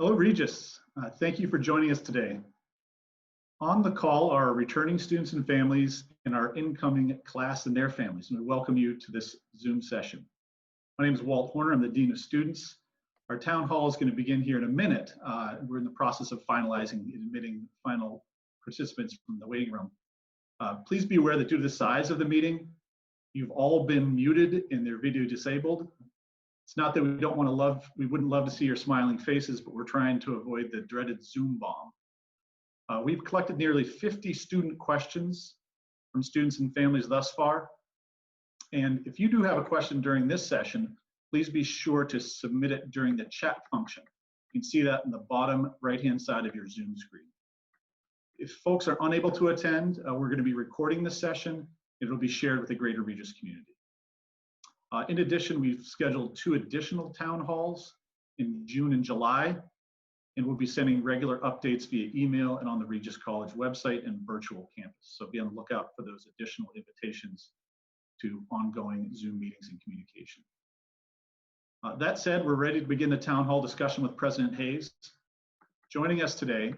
Hello, Regis. Thank you for joining us today. On the call are returning students and families and our incoming class and their families, and we welcome you to this Zoom session. My name is Walt Horner. I'm the Dean of Students. Our town hall is going to begin here in a minute. We're in the process of finalizing and admitting final participants from the waiting room. Please be aware that due to the size of the meeting, you've all been muted and their video disabled. It's not that we wouldn't love to see your smiling faces, but we're trying to avoid the dreaded Zoom bomb. We've collected nearly 50 student questions from students and families thus far. And if you do have a question during this session, please be sure to submit it during the chat function. You can see that in the bottom right-hand side of your Zoom screen. If folks are unable to attend, we're going to be recording this session. It'll be shared with the greater Regis community. In addition, we've scheduled 2 additional town halls in June and July, and we'll be sending regular updates via email and on the Regis College website and virtual campus. So be on the lookout for those additional invitations to ongoing Zoom meetings and communication. That said, we're ready to begin the town hall discussion with President Hayes. Joining us today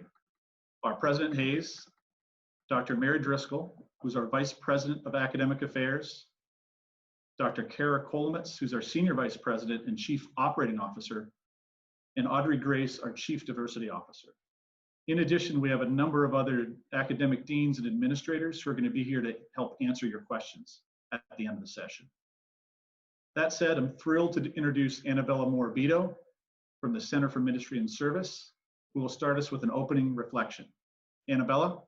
are President Hayes, Dr. Mary Driscoll, who's our Vice President of Academic Affairs, Dr. Kara Kolomitz, who's our Senior Vice President and Chief Operating Officer, and Audrey Grace, our Chief Diversity Officer. In addition, we have a number of other academic deans and administrators who are going to be here to help answer your questions at the end of the session. That said, I'm thrilled to introduce Annabella Morabito from the Center for Ministry and Service, who will start us with an opening reflection. Annabella?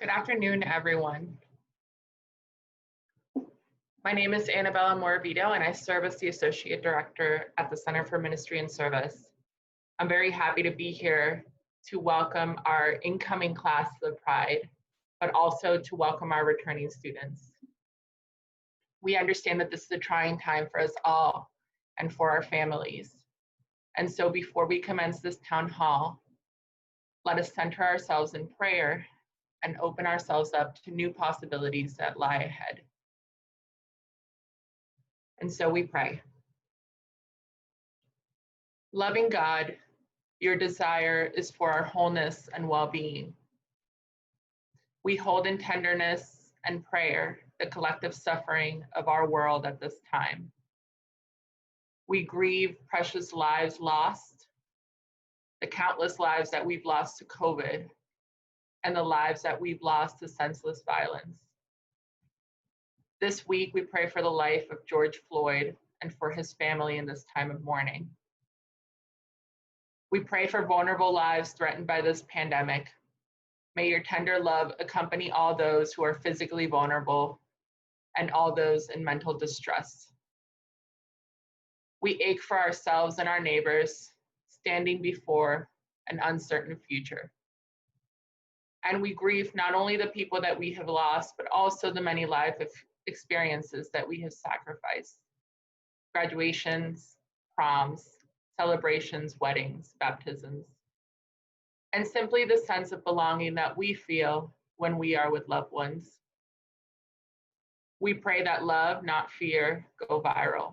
Good afternoon, everyone. My name is Annabella Morabito, and I serve as the Associate Director at the Center for Ministry and Service. I'm very happy to be here to welcome our incoming class of Pride, but also to welcome our returning students. We understand that this is a trying time for us all and for our families. And so before we commence this town hall, let us center ourselves in prayer and open ourselves up to new possibilities that lie ahead. And so we pray. Loving God, your desire is for our wholeness and well-being. We hold in tenderness and prayer the collective suffering of our world at this time. We grieve precious lives lost, the countless lives that we've lost to COVID, and the lives that we've lost to senseless violence. This week, we pray for the life of George Floyd and for his family in this time of mourning. We pray for vulnerable lives threatened by this pandemic. May your tender love accompany all those who are physically vulnerable and all those in mental distress. We ache for ourselves and our neighbors, standing before an uncertain future. And we grieve not only the people that we have lost, but also the many life experiences that we have sacrificed. Graduations, proms, celebrations, weddings, baptisms, and simply the sense of belonging that we feel when we are with loved ones. We pray that love, not fear, go viral.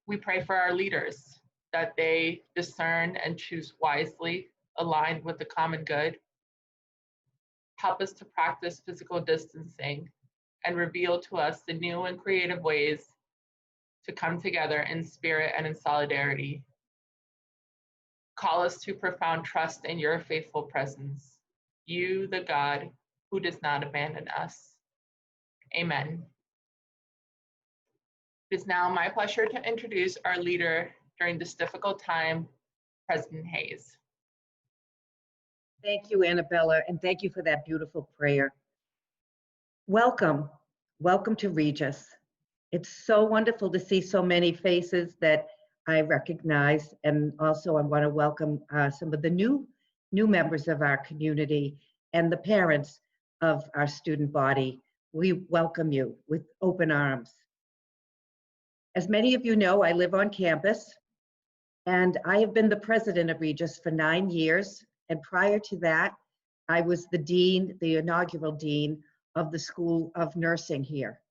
We pray for our leaders, that they discern and choose wisely, aligned with the common good. Help us to practice physical distancing and reveal to us the new and creative ways to come together in spirit and in solidarity. Call us to profound trust in your faithful presence, you, the God who does not abandon us. Amen. It is now my pleasure to introduce our leader during this difficult time, President Hayes. Thank you, Annabella, and thank you for that beautiful prayer. Welcome, welcome to Regis. It's so wonderful to see so many faces that I recognize, and also I want to welcome some of the new members of our community and the parents of our student body. We welcome you with open arms. As many of you know, I live on campus, and I have been the president of Regis for 9 years. And prior to that, I was the dean, the inaugural dean of the School of Nursing here.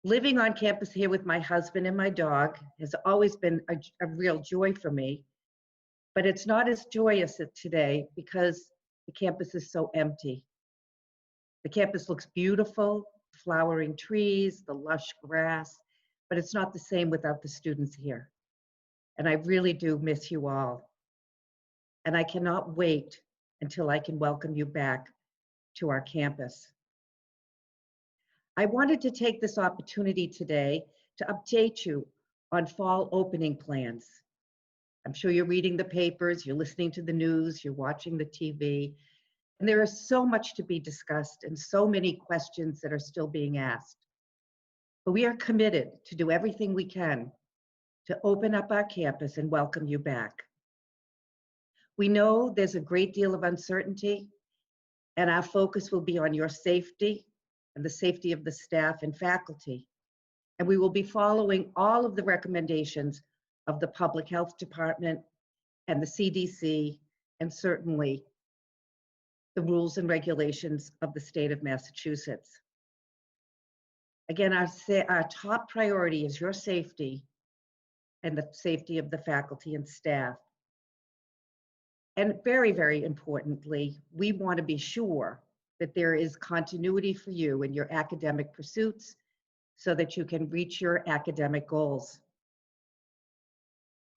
Living on campus here with my husband and my dog has always been a real joy for me, but it's not as joyous today because the campus is so empty. The campus looks beautiful, flowering trees, the lush grass, but it's not the same without the students here. And I really do miss you all. And I cannot wait until I can welcome you back to our campus. I wanted to take this opportunity today to update you on fall opening plans. I'm sure you're reading the papers, you're listening to the news, you're watching the TV, and there is so much to be discussed and so many questions that are still being asked. But we are committed to do everything we can to open up our campus and welcome you back. We know there's a great deal of uncertainty, and our focus will be on your safety and the safety of the staff and faculty. And we will be following all of the recommendations of the Public Health Department and the CDC, and certainly the rules and regulations of the state of Massachusetts. Again, our top priority is your safety and the safety of the faculty and staff. And very, very importantly, we want to be sure that there is continuity for you in your academic pursuits so that you can reach your academic goals.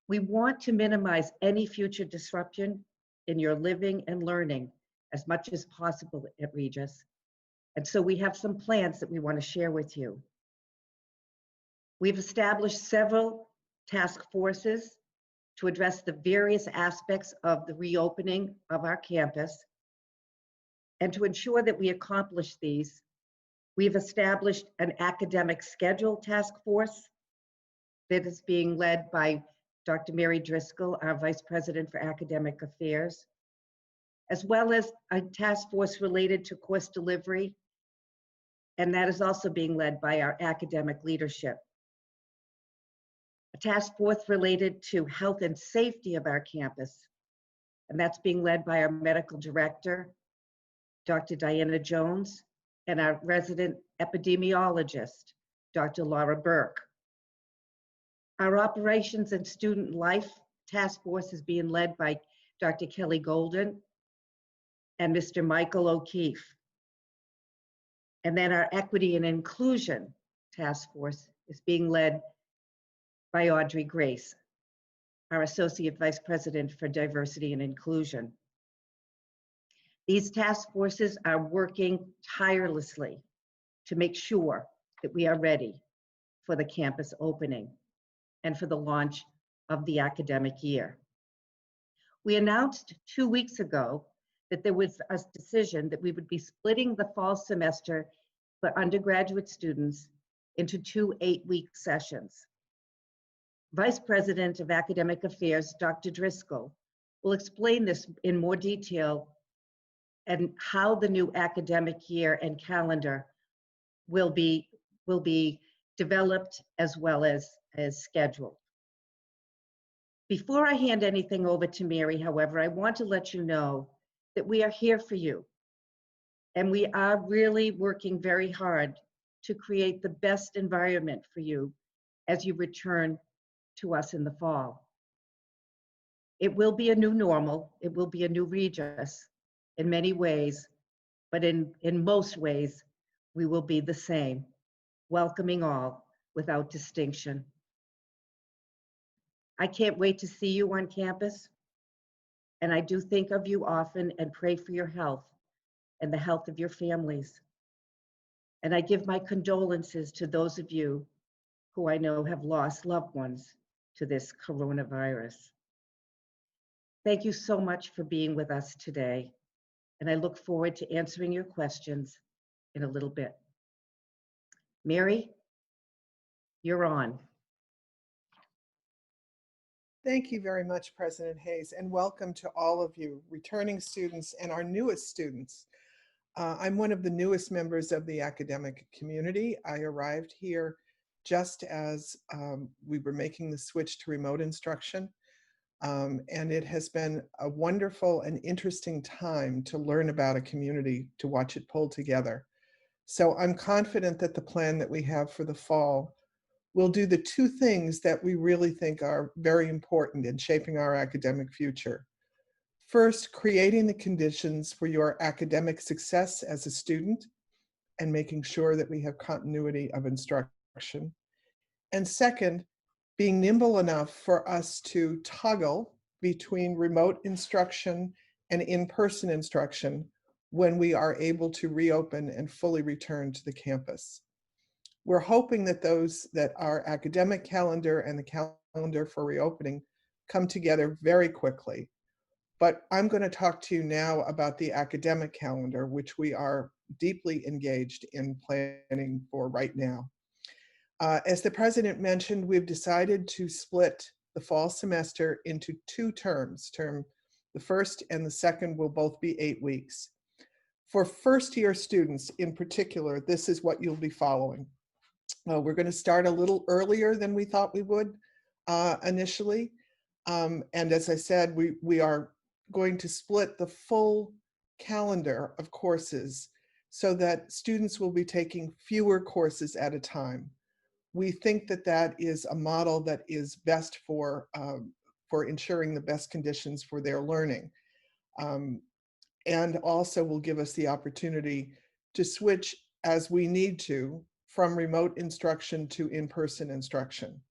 We want to minimize any future disruption in your living and learning as much as possible at Regis. And so we have some plans that we want to share with you. We've established several task forces to address the various aspects of the reopening of our campus. And to ensure that we accomplish these, we've established an academic schedule task force that is being led by Dr. Mary Driscoll, our Vice President for Academic Affairs, as well as a task force related to course delivery, and that is also being led by our academic leadership. A task force related to health and safety of our campus, and that's being led by our medical director, Dr. Diana Jones, and our resident epidemiologist, Dr. Laura Burke. Our operations and student life task force is being led by Dr. Kelly Golden and Mr. Michael O'Keefe. And then our equity and inclusion task force is being led by Audrey Grace, our Associate Vice President for Diversity and Inclusion. These task forces are working tirelessly to make sure that we are ready for the campus opening and for the launch of the academic year. We announced 2 weeks ago that there was a decision that we would be splitting the fall semester for undergraduate students into 2 8-week sessions. Vice President of Academic Affairs, Dr. Driscoll, will explain this in more detail and how the new academic year and calendar will be developed as well as scheduled. Before I hand anything over to Mary, however, I want to let you know that we are here for you. And we are really working very hard to create the best environment for you as you return to us in the fall. It will be a new normal. It will be a new Regis in many ways, but in most ways, we will be the same, welcoming all without distinction. I can't wait to see you on campus, and I do think of you often and pray for your health and the health of your families. And I give my condolences to those of you who I know have lost loved ones to this coronavirus. Thank you so much for being with us today, and I look forward to answering your questions in a little bit. Mary, you're on. Thank you very much, President Hayes, and welcome to all of you, returning students and our newest students. I'm one of the newest members of the academic community. I arrived here just as we were making the switch to remote instruction. And it has been a wonderful and interesting time to learn about a community, to watch it pull together. So I'm confident that the plan that we have for the fall will do the two things that we really think are very important in shaping our academic future. First, creating the conditions for your academic success as a student and making sure that we have continuity of instruction. And second, being nimble enough for us to toggle between remote instruction and in-person instruction when we are able to reopen and fully return to the campus. We're hoping that our academic calendar and the calendar for reopening come together very quickly. But I'm going to talk to you now about the academic calendar, which we are deeply engaged in planning for right now. As the president mentioned, we've decided to split the fall semester into two terms. The first and the second will both be 8 weeks. For first year students in particular, this is what you'll be following. We're going to start a little earlier than we thought we would initially. And as I said, we are going to split the full calendar of courses so that students will be taking fewer courses at a time. We think that that is a model that is best for ensuring the best conditions for their learning. And also will give us the opportunity to switch as we need to from remote instruction to in-person instruction.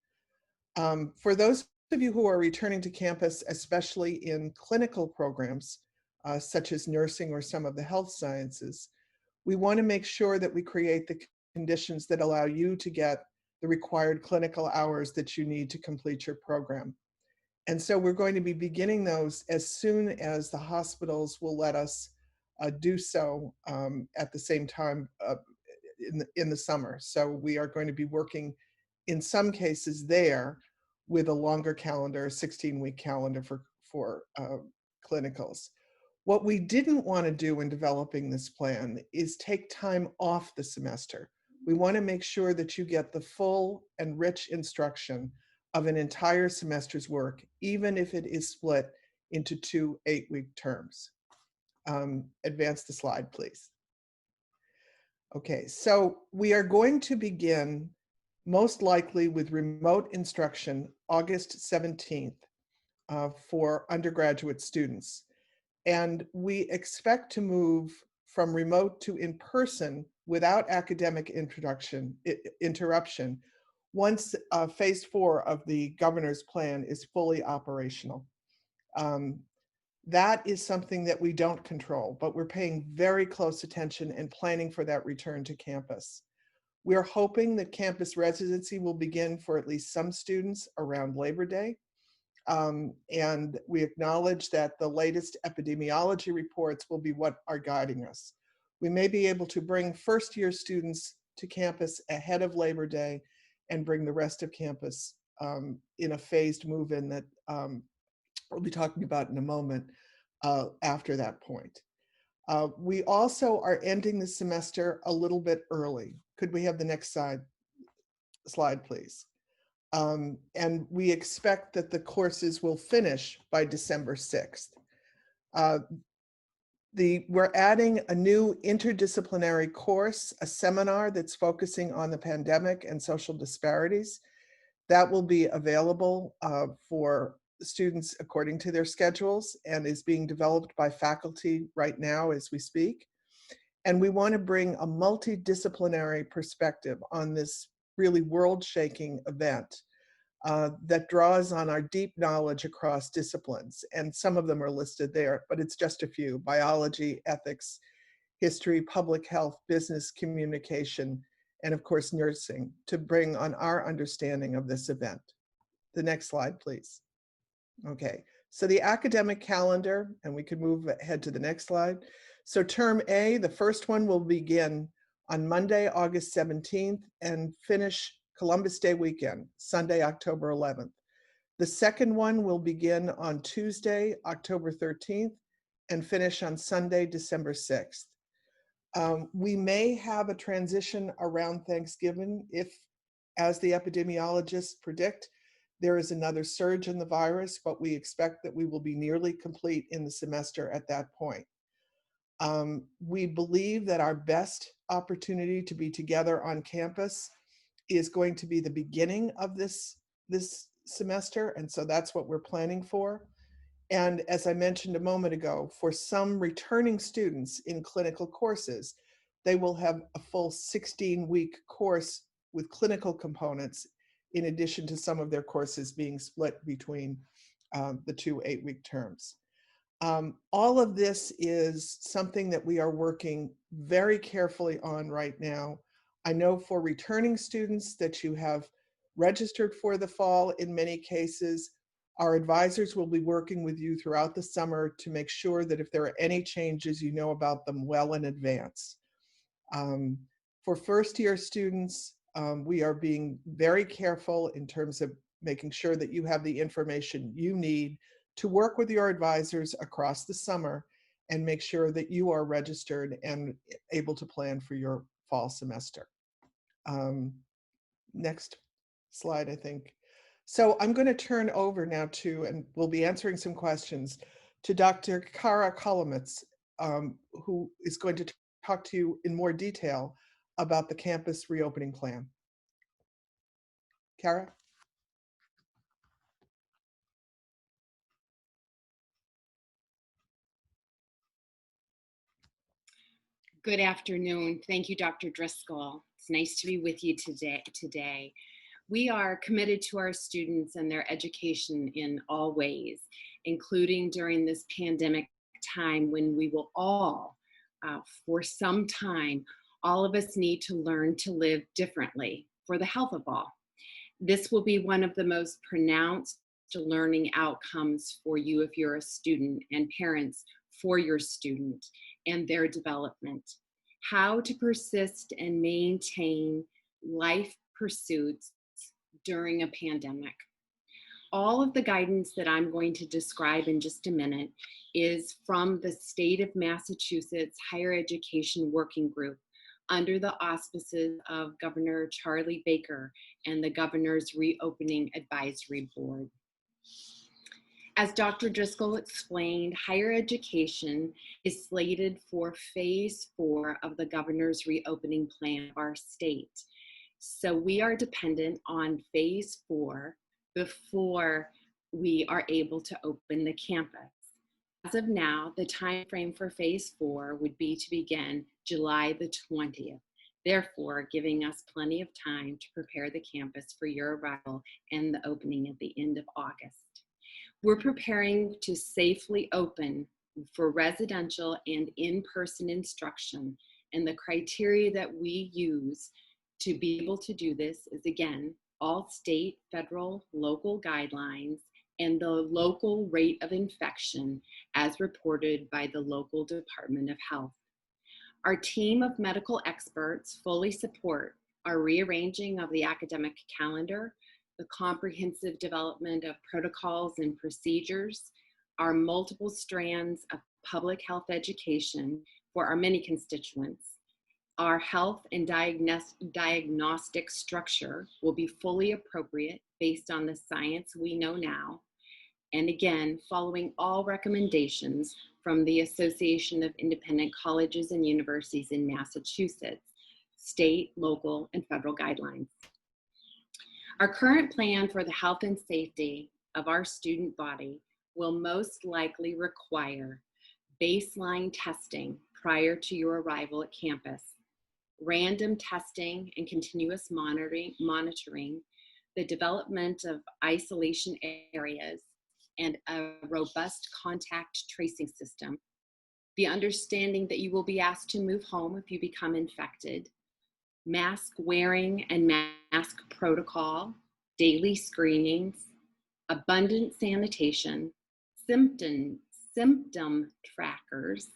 For those of you who are returning to campus, especially in clinical programs, such as nursing or some of the health sciences, we want to make sure that we create the conditions that allow you to get the required clinical hours that you need to complete your program. And so we're going to be beginning those as soon as the hospitals will let us do so at the same time in the summer. So we are going to be working in some cases there with a longer calendar, 16-week calendar for clinicals. What we didn't want to do in developing this plan is take time off the semester. We want to make sure that you get the full and rich instruction of an entire semester's work, even if it is split into 2 8-week terms. Advance the slide, please. Okay, so we are going to begin most likely with remote instruction August 17th for undergraduate students. And we expect to move from remote to in-person without academic interruption once phase 4 of the governor's plan is fully operational. That is something that we don't control, but we're paying very close attention and planning for that return to campus. We're hoping that campus residency will begin for at least some students around Labor Day. And we acknowledge that the latest epidemiology reports will be what are guiding us. We may be able to bring first-year students to campus ahead of Labor Day and bring the rest of campus in a phased move-in that we'll be talking about in a moment after that point. We also are ending the semester a little bit early. Could we have the next slide, please? And we expect that the courses will finish by December 6th. We're adding a new interdisciplinary course, a seminar that's focusing on the pandemic and social disparities. That will be available for students according to their schedules and is being developed by faculty right now as we speak. And we want to bring a multidisciplinary perspective on this really world-shaking event that draws on our deep knowledge across disciplines. And some of them are listed there, but it's just a few: biology, ethics, history, public health, business, communication, and of course, nursing, to bring on our understanding of this event. The next slide, please. Okay, so the academic calendar, and we can move ahead to the next slide. So term A, the first one will begin on Monday, August 17th and finish Columbus Day weekend, Sunday, October 11th. The second one will begin on Tuesday, October 13th and finish on Sunday, December 6th. We may have a transition around Thanksgiving if, as the epidemiologists predict, there is another surge in the virus, but we expect that we will be nearly complete in the semester at that point. We believe that our best opportunity to be together on campus is going to be the beginning of this semester, and so that's what we're planning for. And as I mentioned a moment ago, for some returning students in clinical courses, they will have a full 16-week course with clinical components, in addition to some of their courses being split between the 2 8-week terms. All of this is something that we are working very carefully on right now. I know for returning students that you have registered for the fall in many cases. Our advisors will be working with you throughout the summer to make sure that if there are any changes, you know about them well in advance. For first-year students, we are being very careful in terms of making sure that you have the information you need to work with your advisors across the summer and make sure that you are registered and able to plan for your fall semester. Next slide, I think. So I'm going to turn over now to, and we'll be answering some questions, to Dr. Kara Kolomitz, who is going to talk to you in more detail about the campus reopening plan. Kara? Good afternoon. Thank you, Dr. Driscoll. It's nice to be with you today. We are committed to our students and their education in all ways, including during this pandemic time when we will all, for some time, all of us need to learn to live differently for the health of all. This will be one of the most pronounced learning outcomes for you if you're a student, and parents for your student and their development. How to persist and maintain life pursuits during a pandemic. All of the guidance that I'm going to describe in just a minute is from the State of Massachusetts Higher Education Working Group under the auspices of Governor Charlie Baker and the Governor's Reopening Advisory Board. As Dr. Driscoll explained, higher education is slated for phase 4 of the Governor's Reopening Plan of our state. So we are dependent on phase 4 before we are able to open the campus. As of now, the time frame for phase 4 would be to begin July the 20th, therefore giving us plenty of time to prepare the campus for your arrival and the opening at the end of August. We're preparing to safely open for residential and in-person instruction, and the criteria that we use to be able to do this is, again, all state, federal, local guidelines and the local rate of infection as reported by the local Department of Health. Our team of medical experts fully support our rearranging of the academic calendar, the comprehensive development of protocols and procedures, our multiple strands of public health education for our many constituents. Our health and diagnostic structure will be fully appropriate based on the science we know now, and again, following all recommendations from the Association of Independent Colleges and Universities in Massachusetts, state, local, and federal guidelines. Our current plan for the health and safety of our student body will most likely require baseline testing prior to your arrival at campus, random testing and continuous monitoring, the development of isolation areas, and a robust contact tracing system, the understanding that you will be asked to move home if you become infected, mask wearing and mask protocol, daily screenings, abundant sanitation, symptom trackers,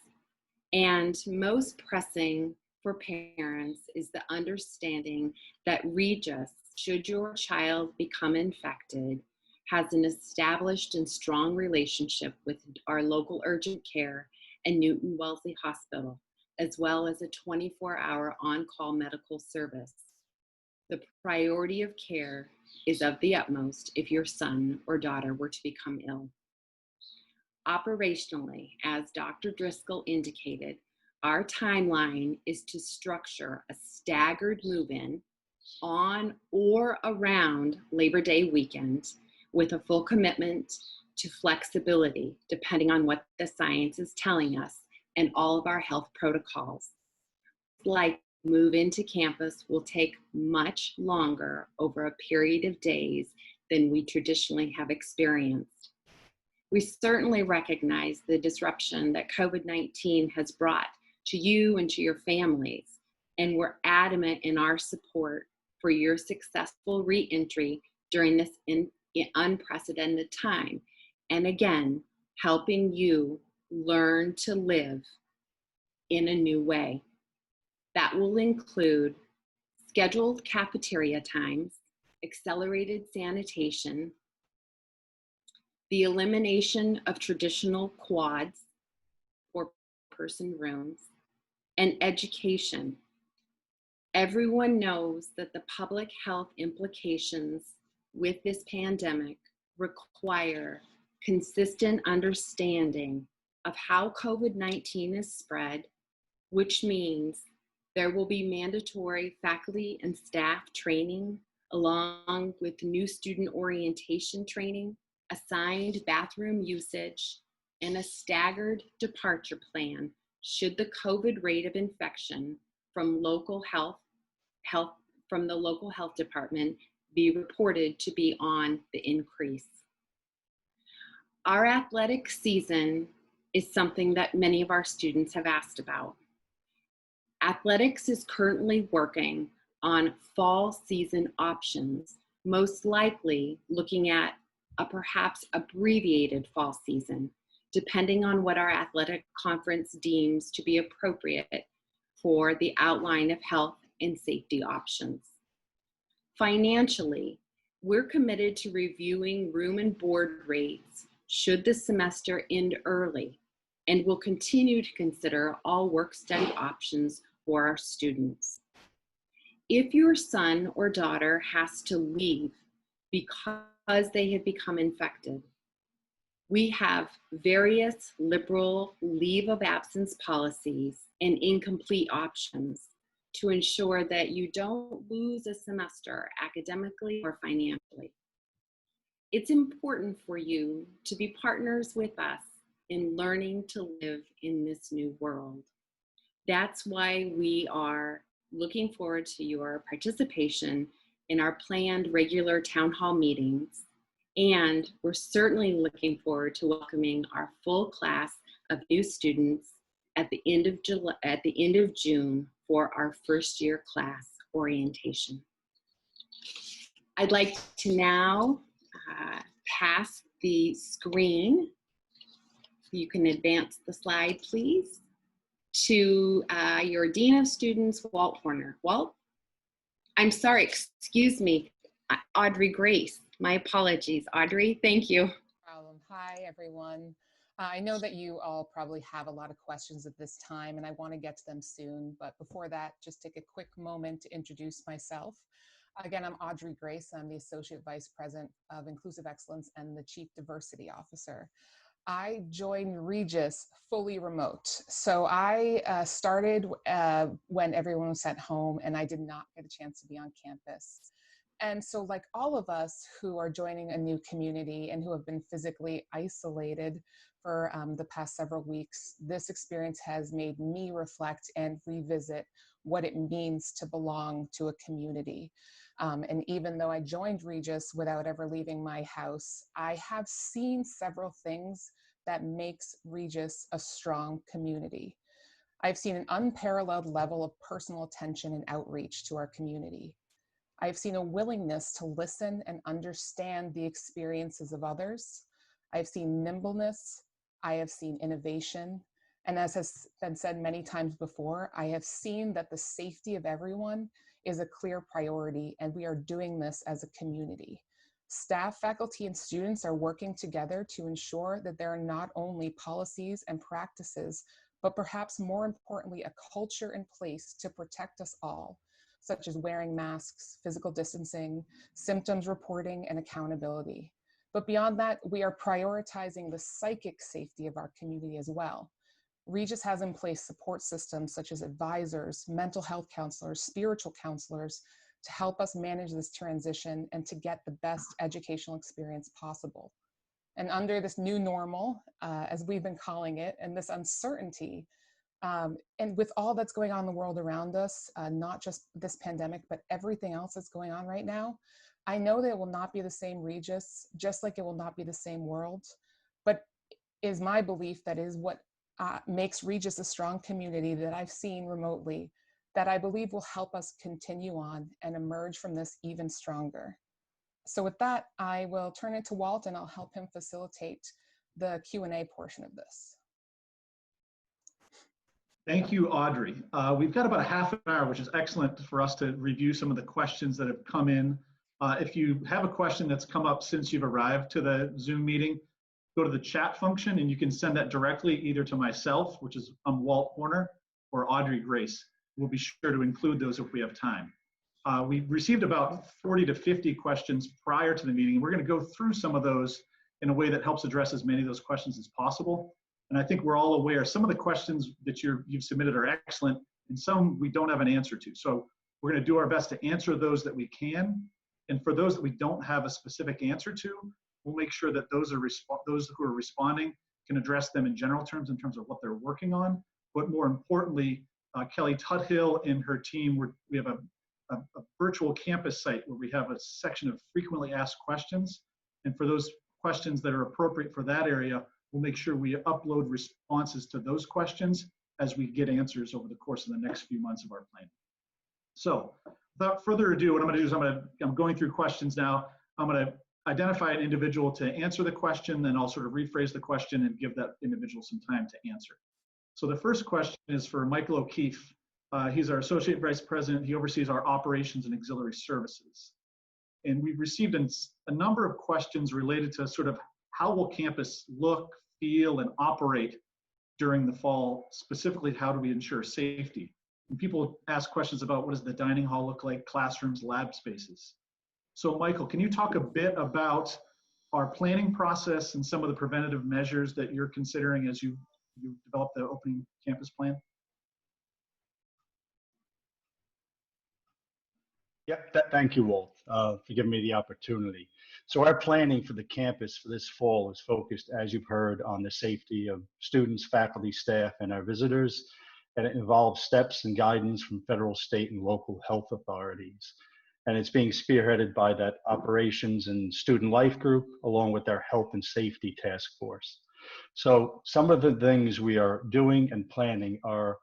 and most pressing for parents is the understanding that Regis, should your child become infected, has an established and strong relationship with our local urgent care and Newton Wellesley Hospital, as well as a 24-hour on-call medical service. The priority of care is of the utmost if your son or daughter were to become ill. Operationally, as Dr. Driscoll indicated, Our timeline is to structure a staggered move-in on or around Labor Day weekend with a full commitment to flexibility depending on what the science is telling us and all of our health protocols. Like move into campus will take much longer over a period of days than we traditionally have experienced. We certainly recognize the disruption that COVID-19 has brought to you and to your families, and we're adamant in our support for your successful re-entry during this unprecedented time. And again, helping you learn to live in a new way. That will include scheduled cafeteria times, accelerated sanitation, the elimination of traditional quads, four-person rooms, and education. Everyone knows that the public health implications with this pandemic require consistent understanding of how COVID-19 is spread, which means there will be mandatory faculty and staff training along with new student orientation training, assigned bathroom usage, and a staggered departure plan should the COVID rate of infection from the local health department be reported to be on the increase. Our athletic season is something that many of our students have asked about. Athletics is currently working on fall season options, most likely looking at a perhaps abbreviated fall season, depending on what our athletic conference deems to be appropriate for the outline of health and safety options. Financially, we're committed to reviewing room and board rates should the semester end early, and will continue to consider all work-study options for our students. If your son or daughter has to leave because they have become infected, we have various liberal leave of absence policies and incomplete options to ensure that you don't lose a semester academically or financially. It's important for you to be partners with us in learning to live in this new world. That's why we are looking forward to your participation in our planned regular town hall meetings. And we're certainly looking forward to welcoming our full class of new students at the end of June for our first year class orientation. I'd like to now pass the screen. You can advance the slide, please, to your Dean of Students, Walt Horner. Walt? I'm sorry, excuse me, Audrey Grace. My apologies, Audrey, thank you. Hi, everyone. I know that you all probably have a lot of questions at this time, and I want to get to them soon. But before that, just take a quick moment to introduce myself. Again, I'm Audrey Grace. I'm the Associate Vice President of Inclusive Excellence and the Chief Diversity Officer. I joined Regis fully remote. So I started when everyone was at home, and I did not get a chance to be on campus. And so like all of us who are joining a new community and who have been physically isolated for the past several weeks, this experience has made me reflect and revisit what it means to belong to a community. And even though I joined Regis without ever leaving my house, I have seen several things that makes Regis a strong community. I've seen an unparalleled level of personal attention and outreach to our community. I've seen a willingness to listen and understand the experiences of others. I've seen nimbleness. I have seen innovation. And as has been said many times before, I have seen that the safety of everyone is a clear priority, and we are doing this as a community. Staff, faculty, and students are working together to ensure that there are not only policies and practices, but perhaps more importantly, a culture in place to protect us all, such as wearing masks, physical distancing, symptoms reporting, and accountability. But beyond that, we are prioritizing the psychic safety of our community as well. Regis has in place support systems such as advisors, mental health counselors, spiritual counselors to help us manage this transition and to get the best educational experience possible. And under this new normal, as we've been calling it, and this uncertainty, and with all that's going on in the world around us, not just this pandemic, but everything else that's going on right now, I know that it will not be the same Regis, just like it will not be the same world, but is my belief that is what makes Regis a strong community that I've seen remotely, that I believe will help us continue on and emerge from this even stronger. So with that, I will turn it to Walt and I'll help him facilitate the Q&A portion of this. Thank you, Audrey. We've got about a half an hour, which is excellent for us to review some of the questions that have come in. If you have a question that's come up since you've arrived to the Zoom meeting, go to the chat function and you can send that directly either to myself, which is Walt Horner, or Audrey Grace. We'll be sure to include those if we have time. We received about 40 to 50 questions prior to the meeting. We're going to go through some of those in a way that helps address as many of those questions as possible. And I think we're all aware some of the questions that you've submitted are excellent and some we don't have an answer to. So we're going to do our best to answer those that we can. And for those that we don't have a specific answer to, we'll make sure that those who are responding can address them in general terms in terms of what they're working on. But more importantly, Kelly Tuthill and her team, we have a virtual campus site where we have a section of frequently asked questions. And for those questions that are appropriate for that area, we'll make sure we upload responses to those questions as we get answers over the course of the next few months of our plan. So without further ado, what I'm going to do is I'm going through questions now. I'm going to identify an individual to answer the question, then I'll sort of rephrase the question and give that individual some time to answer. So the first question is for Michael O'Keefe. He's our Associate Vice President. He oversees our operations and auxiliary services. And we've received a number of questions related to sort of how will campus look, feel, and operate during the fall? Specifically, how do we ensure safety? And people ask questions about what does the dining hall look like, classrooms, lab spaces. So Michael, can you talk a bit about our planning process and some of the preventative measures that you're considering as you develop the opening campus plan? Yep, thank you, Walt, for giving me the opportunity. So our planning for the campus for this fall is focused, as you've heard, on the safety of students, faculty, staff, and our visitors. And it involves steps and guidance from federal, state, and local health authorities. And it's being spearheaded by that operations and student life group, along with our health and safety task force. So some of the things we are doing and planning are,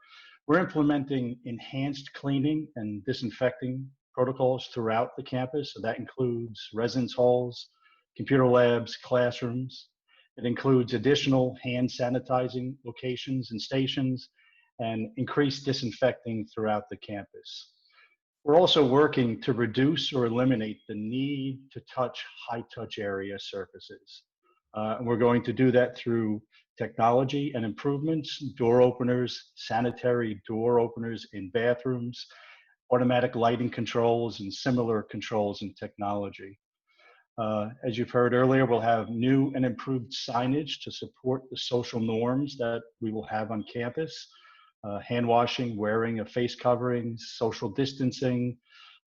we're implementing enhanced cleaning and disinfecting protocols throughout the campus. So that includes residence halls, computer labs, classrooms. It includes additional hand sanitizing locations and stations and increased disinfecting throughout the campus. We're also working to reduce or eliminate the need to touch high-touch area surfaces. And we're going to do that through technology and improvements, door openers, sanitary door openers in bathrooms, automatic lighting controls, and similar controls and technology. As you've heard earlier, we'll have new and improved signage to support the social norms that we will have on campus. Hand washing, wearing of face coverings, social distancing.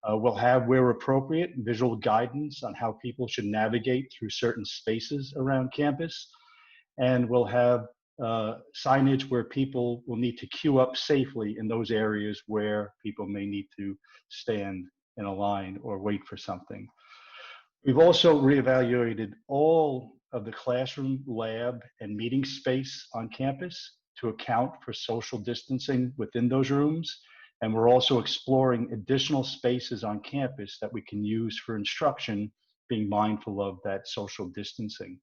We'll have, where appropriate, visual guidance on how people should navigate through certain spaces around campus. And we'll have signage where people will need to queue up safely in those areas where people may need to stand in a line or wait for something. We've also reevaluated all of the classroom, lab, and meeting space on campus to account for social distancing within those rooms. And we're also exploring additional spaces on campus that we can use for instruction, being mindful of that social distancing.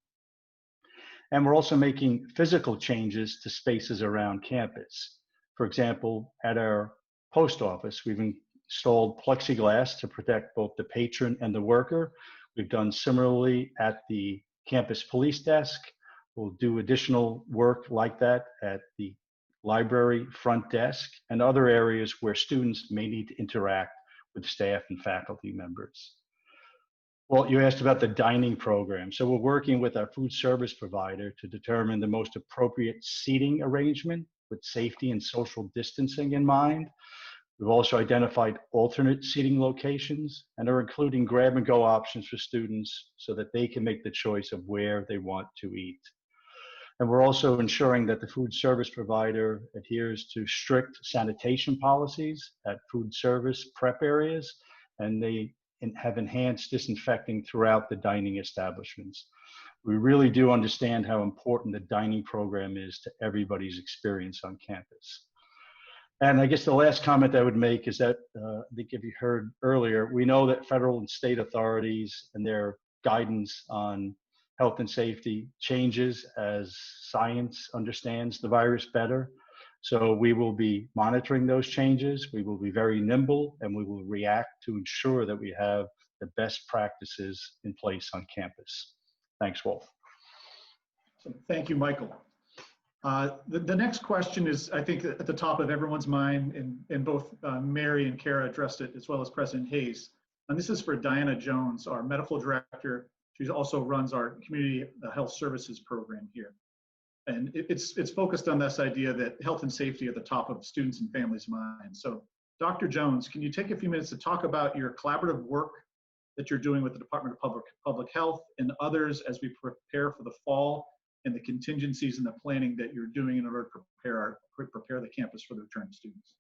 And we're also making physical changes to spaces around campus. For example, at our post office, we've installed plexiglass to protect both the patron and the worker. We've done similarly at the campus police desk. We'll do additional work like that at the library front desk and other areas where students may need to interact with staff and faculty members. Well, you asked about the dining program. So we're working with our food service provider to determine the most appropriate seating arrangement with safety and social distancing in mind. We've also identified alternate seating locations and are including grab and go options for students so that they can make the choice of where they want to eat. And we're also ensuring that the food service provider adheres to strict sanitation policies at food service prep areas, and they have enhanced disinfecting throughout the dining establishments. We really do understand how important the dining program is to everybody's experience on campus. And I guess the last comment I would make is that, I think if you heard earlier, we know that federal and state authorities and their guidance on health and safety changes as science understands the virus better. So we will be monitoring those changes. We will be very nimble, and we will react to ensure that we have the best practices in place on campus. Thanks, Wolf. So thank you, Michael. The next question is, I think, at the top of everyone's mind, and both Mary and Kara addressed it, as well as President Hayes. And this is for Diana Jones, our medical director. She also runs our community health services program here. And it's focused on this idea that health and safety are at the top of students' and families' minds. So Dr. Jones, can you take a few minutes to talk about your collaborative work that you're doing with the Department of Public Health and others as we prepare for the fall, and the contingencies and the planning that you're doing in order to prepare the campus for the return of students?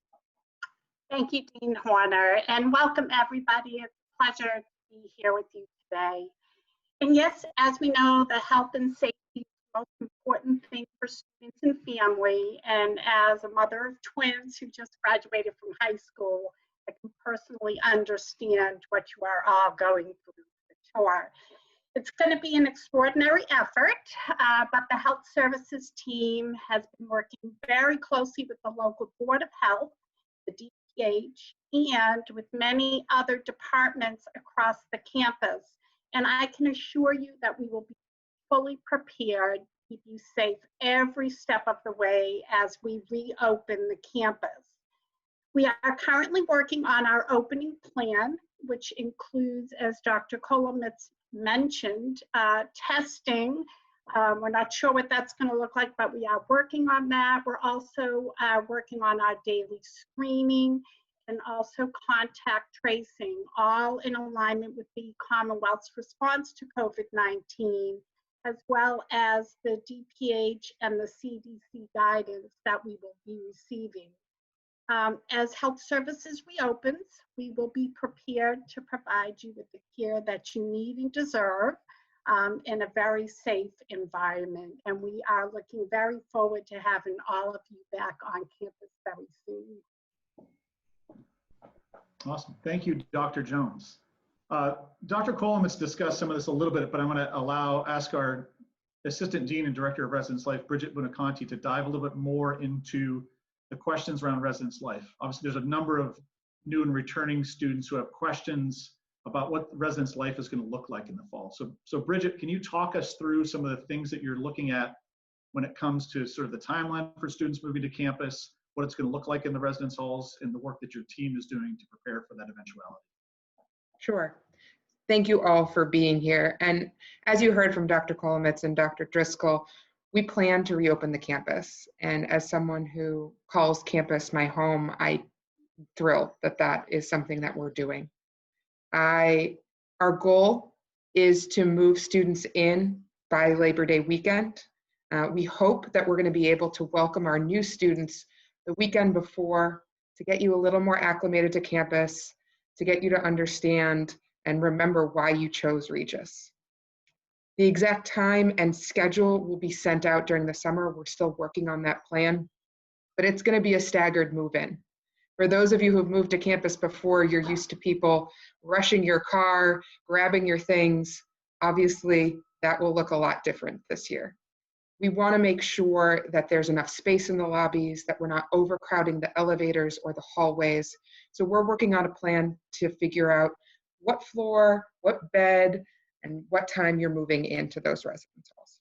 Thank you, Dean Horner, and welcome everybody. It's a pleasure to be here with you today. And yes, as we know, the health and safety is the most important thing for students and family. And as a mother of twins who just graduated from high school, I can personally understand what you are all going through for sure. It's going to be an extraordinary effort, but the health services team has been working very closely with the local Board of Health, the DPH, and with many other departments across the campus. And I can assure you that we will be fully prepared to keep you safe every step of the way as we reopen the campus. We are currently working on our opening plan, which includes, as Dr. Kolomitz mentioned, testing. We're not sure what that's going to look like, but we are working on that. We're also working on our daily screening and also contact tracing, all in alignment with the Commonwealth's response to COVID-19, as well as the DPH and the CDC guidance that we will be receiving. As health services reopens, we will be prepared to provide you with the care that you need and deserve in a very safe environment. And we are looking very forward to having all of you back on campus very soon. Awesome. Thank you, Dr. Jones. Dr. Kolomitz discussed some of this a little bit, but I'm going to ask our Assistant Dean and Director of Residence Life, Bridget Bunaconti, to dive a little bit more into the questions around residence life. Obviously, there's a number of new and returning students who have questions about what residence life is going to look like in the fall. So Bridget, can you talk us through some of the things that you're looking at when it comes to sort of the timeline for students moving to campus, what it's going to look like in the residence halls, and the work that your team is doing to prepare for that eventuality? Sure. Thank you all for being here. And as you heard from Dr. Kolomitz and Dr. Driscoll, we plan to reopen the campus. And as someone who calls campus my home, I'm thrilled that that is something that we're doing. Our goal is to move students in by Labor Day weekend. We hope that we're going to be able to welcome our new students the weekend before, to get you a little more acclimated to campus, to get you to understand and remember why you chose Regis. The exact time and schedule will be sent out during the summer. We're still working on that plan, but it's going to be a staggered move-in. For those of you who have moved to campus before, you're used to people rushing your car, grabbing your things. Obviously, that will look a lot different this year. We want to make sure that there's enough space in the lobbies, that we're not overcrowding the elevators or the hallways. So we're working on a plan to figure out what floor, what bed, and what time you're moving into those residence halls.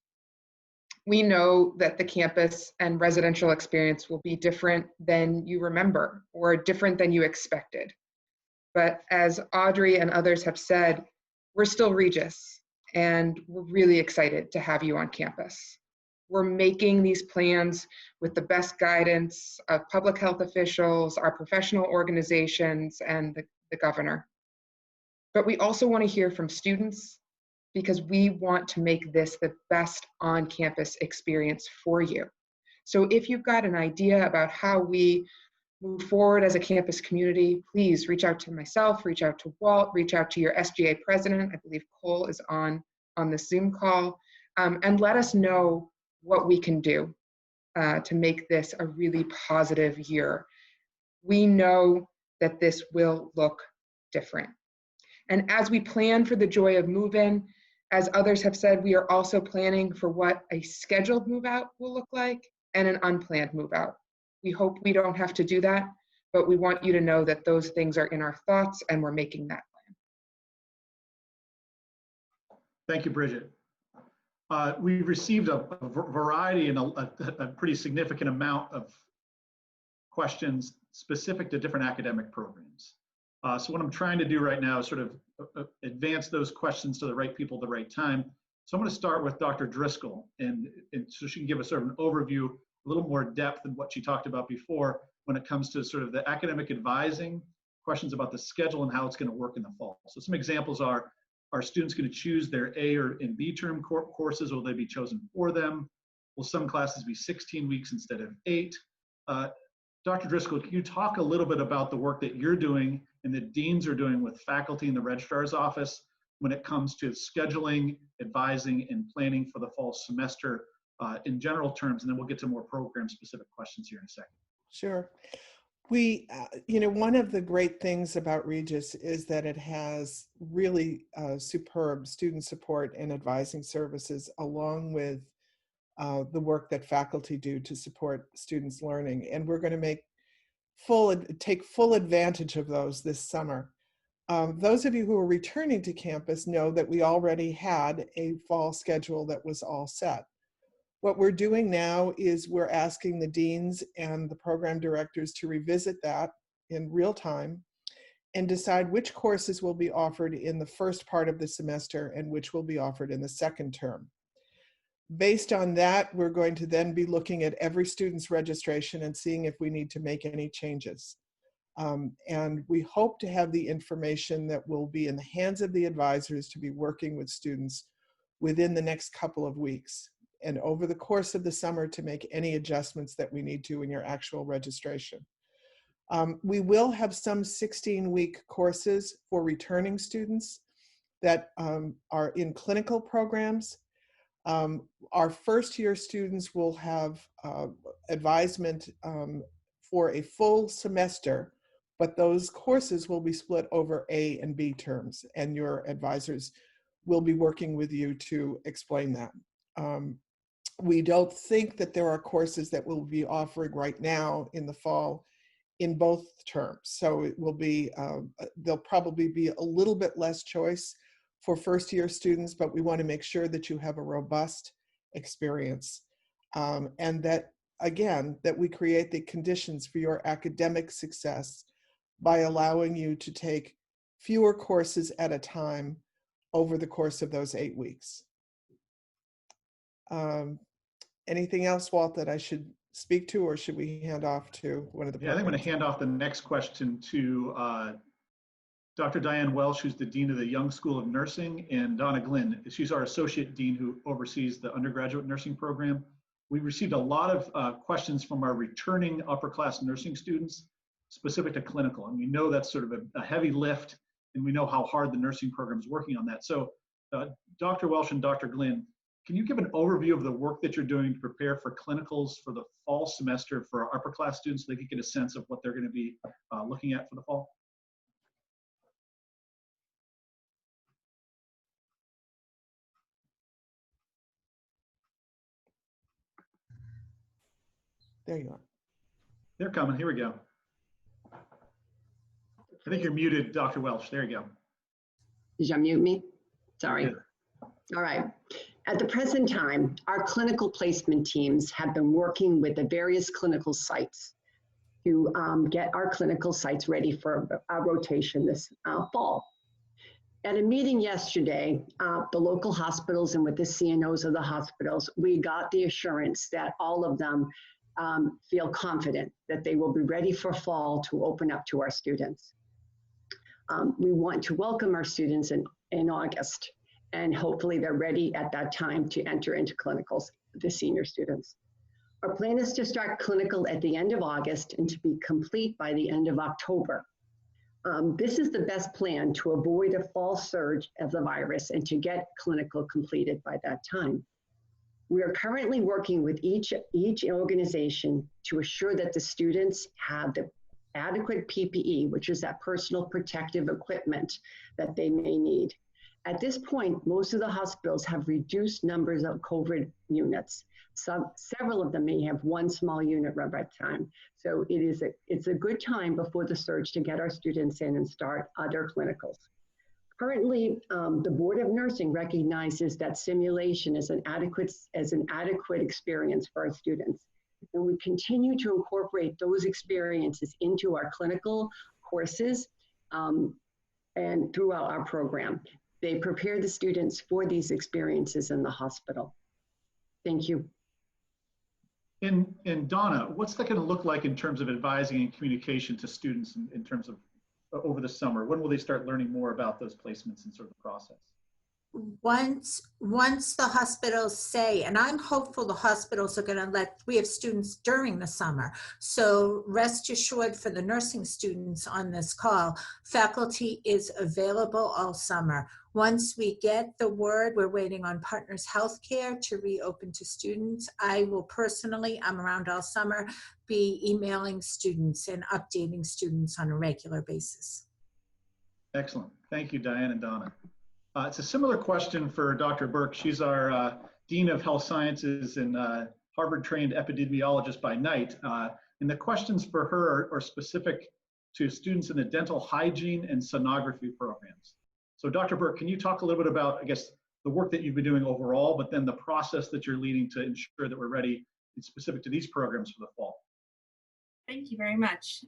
We know that the campus and residential experience will be different than you remember or different than you expected. But as Audrey and others have said, we're still Regis, and we're really excited to have you on campus. We're making these plans with the best guidance of public health officials, our professional organizations, and the governor. But we also want to hear from students because we want to make this the best on-campus experience for you. So if you've got an idea about how we move forward as a campus community, please reach out to myself, reach out to Walt, reach out to your SGA president. I believe Cole is on this Zoom call, and let us know what we can do to make this a really positive year. We know that this will look different. And as we plan for the joy of move-in, as others have said, we are also planning for what a scheduled move-out will look like and an unplanned move-out. We hope we don't have to do that, but we want you to know that those things are in our thoughts and we're making that plan. Thank you, Bridget. We've received a variety and a pretty significant amount of questions specific to different academic programs. So what I'm trying to do right now is sort of advance those questions to the right people at the right time. So I'm going to start with Dr. Driscoll, and so she can give us sort of an overview, a little more depth than what she talked about before when it comes to sort of the academic advising, questions about the schedule and how it's going to work in the fall. So some examples are students going to choose their A or and B term courses? Will they be chosen for them? Will some classes be 16 weeks instead of 8? Dr. Driscoll, can you talk a little bit about the work that you're doing and the deans are doing with faculty in the registrar's office when it comes to scheduling, advising, and planning for the fall semester in general terms, and then we'll get to more program-specific questions here in a second. Sure. We, one of the great things about Regis is that it has really superb student support and advising services, along with the work that faculty do to support students' learning. And we're going to take full advantage of those this summer. Those of you who are returning to campus know that we already had a fall schedule that was all set. What we're doing now is we're asking the deans and the program directors to revisit that in real time and decide which courses will be offered in the first part of the semester and which will be offered in the second term. Based on that, we're going to then be looking at every student's registration and seeing if we need to make any changes. And we hope to have the information that will be in the hands of the advisors to be working with students within the next couple of weeks and over the course of the summer to make any adjustments that we need to in your actual registration. We will have some 16-week courses for returning students that are in clinical programs. Our first-year students will have advisement for a full semester, but those courses will be split over A and B terms, and your advisors will be working with you to explain that. We don't think that there are courses that we'll be offering right now in the fall in both terms. So it will be, there'll probably be a little bit less choice for first-year students, but we want to make sure that you have a robust experience. And that, again, that we create the conditions for your academic success by allowing you to take fewer courses at a time over the course of those 8 weeks. Anything else, Walt, that I should speak to, or should we hand off to one of the programs? Yeah, I think I'm going to hand off the next question to Dr. Diane Welsh, who's the Dean of the Young School of Nursing, and Donna Glynn. She's our Associate Dean who oversees the undergraduate nursing program. We received a lot of questions from our returning upper-class nursing students specific to clinical, and we know that's sort of a heavy lift, and we know how hard the nursing program is working on that. So Dr. Welsh and Dr. Glynn, can you give an overview of the work that you're doing to prepare for clinicals for the fall semester for our upper-class students so they can get a sense of what they're going to be looking at for the fall? There you are. They're coming. Here we go. I think you're muted, Dr. Welsh. There you go. Did you unmute me? Sorry. Yeah. All right. At the present time, our clinical placement teams have been working with the various clinical sites to get our clinical sites ready for our rotation this fall. At a meeting yesterday, the local hospitals and with the CNOs of the hospitals, we got the assurance that all of them feel confident that they will be ready for fall to open up to our students. We want to welcome our students in August, and hopefully they're ready at that time to enter into clinicals, the senior students. Our plan is to start clinical at the end of August and to be complete by the end of October. This is the best plan to avoid a fall surge of the virus and to get clinical completed by that time. We are currently working with each organization to assure that the students have the adequate PPE, which is that personal protective equipment that they may need. At this point, most of the hospitals have reduced numbers of COVID units. Several of them may have one small unit at a time. So it's a good time before the surge to get our students in and start other clinicals. Currently, the Board of Nursing recognizes that simulation is an adequate experience for our students. And we continue to incorporate those experiences into our clinical courses and throughout our program. They prepare the students for these experiences in the hospital. Thank you. And Donna, what's that going to look like in terms of advising and communication to students in terms of over the summer? When will they start learning more about those placements and sort of the process? Once the hospitals say, and I'm hopeful the hospitals are going to we have students during the summer. So rest assured for the nursing students on this call, faculty is available all summer. Once we get the word, we're waiting on Partners Healthcare to reopen to students. I will personally, I'm around all summer, be emailing students and updating students on a regular basis. Excellent. Thank you, Diane and Donna. It's a similar question for Dr. Burke. She's our Dean of Health Sciences and Harvard-trained epidemiologist by night. And the questions for her are specific to students in the dental hygiene and sonography programs. So Dr. Burke, can you talk a little bit about, I guess, the work that you've been doing overall, but then the process that you're leading to ensure that we're ready and specific to these programs for the fall? Thank you very much.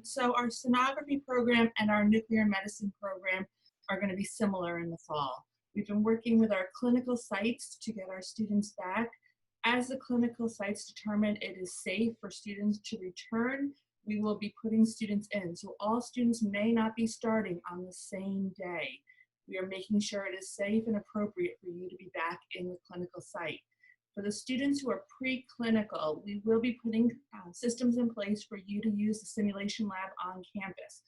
So our sonography program and our nuclear medicine program are going to be similar in the fall. We've been working with our clinical sites to get our students back. As the clinical sites determine it is safe for students to return, we will be putting students in. So all students may not be starting on the same day. We are making sure it is safe and appropriate for you to be back in the clinical site. For the students who are preclinical, we will be putting systems in place for you to use the simulation lab on campus.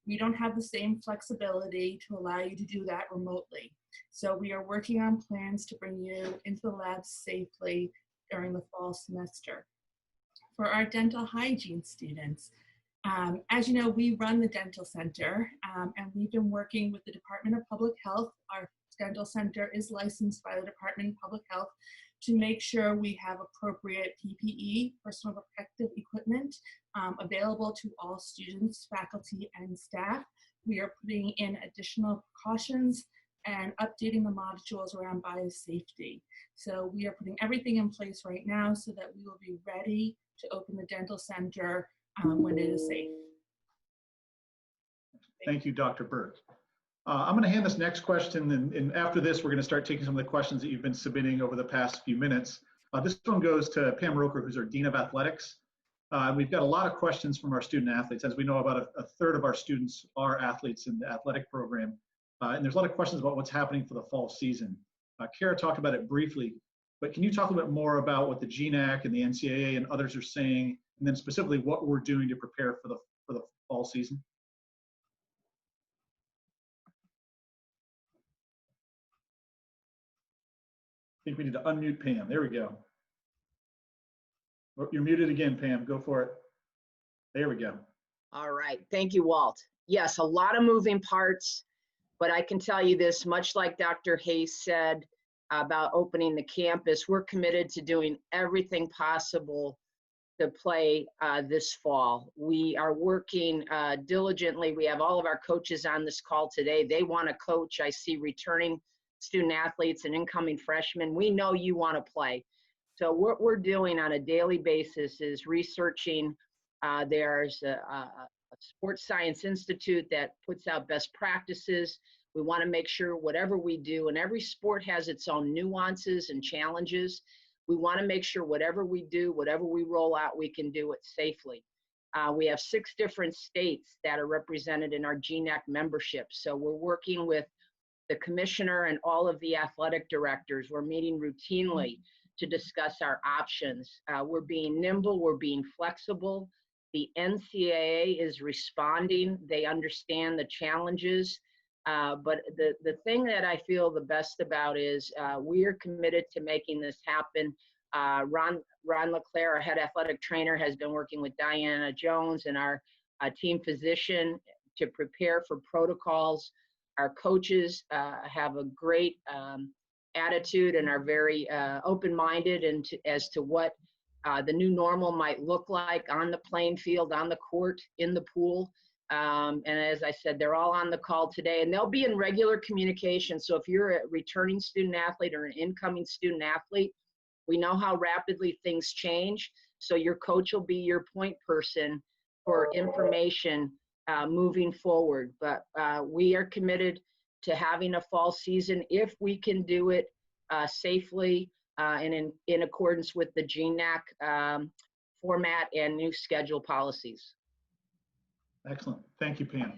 We don't have the same flexibility to allow you to do that remotely. So we are working on plans to bring you into the lab safely during the fall semester. For our dental hygiene students, as you know, we run the dental center and we've been working with the Department of Public Health. Our dental center is licensed by the Department of Public Health to make sure we have appropriate PPE, personal protective equipment, available to all students, faculty, and staff. We are putting in additional precautions and updating the modules around biosafety. So we are putting everything in place right now so that we will be ready to open the dental center when it is safe. Thank you, Dr. Burke. I'm going to hand this next question, and after this, we're going to start taking some of the questions that you've been submitting over the past few minutes. This one goes to Pam Roker, who's our Dean of Athletics. We've got a lot of questions from our student athletes. As we know, about a third of our students are athletes in the athletic program. And there's a lot of questions about what's happening for the fall season. Kara talked about it briefly, but can you talk a bit more about what the GNAC and the NCAA and others are saying, and then specifically what we're doing to prepare for the fall season? I think we need to unmute Pam. There we go. Oh, you're muted again, Pam. Go for it. There we go. All right. Thank you, Walt. Yes, a lot of moving parts, but I can tell you this, much like Dr. Hayes said about opening the campus, we're committed to doing everything possible to play this fall. We are working diligently. We have all of our coaches on this call today. They want to coach. I see returning student athletes and incoming freshmen. We know you want to play. So what we're doing on a daily basis is researching. There's a Sports Science Institute that puts out best practices. We want to make sure whatever we do, and every sport has its own nuances and challenges. We want to make sure whatever we do, whatever we roll out, we can do it safely. We have 6 different states that are represented in our GNAC membership. So we're working with the commissioner and all of the athletic directors. We're meeting routinely to discuss our options. We're being nimble, we're being flexible. The NCAA is responding. They understand the challenges. But the thing that I feel the best about is we are committed to making this happen. Ron LeClaire, our head athletic trainer, has been working with Diana Jones and our team physician to prepare for protocols. Our coaches have a great attitude and are very open-minded as to what the new normal might look like on the playing field, on the court, in the pool. And as I said, they're all on the call today, and they'll be in regular communication. So if you're a returning student athlete or an incoming student athlete, we know how rapidly things change. So your coach will be your point person for information moving forward. But we are committed to having a fall season if we can do it safely and in accordance with the GNAC format and new schedule policies. Excellent. Thank you, Pam.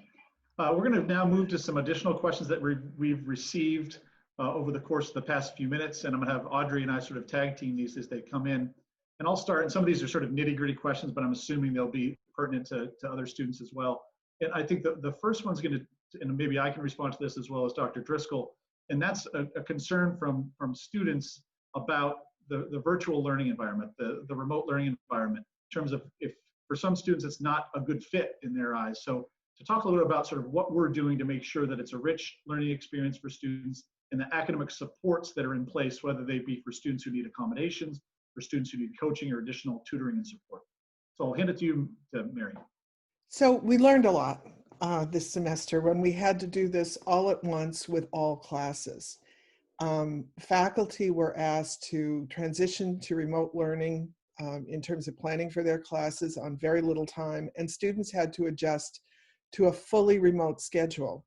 We're going to now move to some additional questions that we've received over the course of the past few minutes, and I'm going to have Audrey and I sort of tag team these as they come in. And I'll start, and some of these are sort of nitty-gritty questions, but I'm assuming they'll be pertinent to other students as well. And I think the first one's going to, and maybe I can respond to this as well as Dr. Driscoll, and that's a concern from students about the virtual learning environment, the remote learning environment, in terms of if for some students it's not a good fit in their eyes. So to talk a little bit about sort of what we're doing to make sure that it's a rich learning experience for students and the academic supports that are in place, whether they be for students who need accommodations, for students who need coaching or additional tutoring and support. So I'll hand it to you, Mary. So we learned a lot this semester when we had to do this all at once with all classes. Faculty were asked to transition to remote learning in terms of planning for their classes on very little time, and students had to adjust to a fully remote schedule.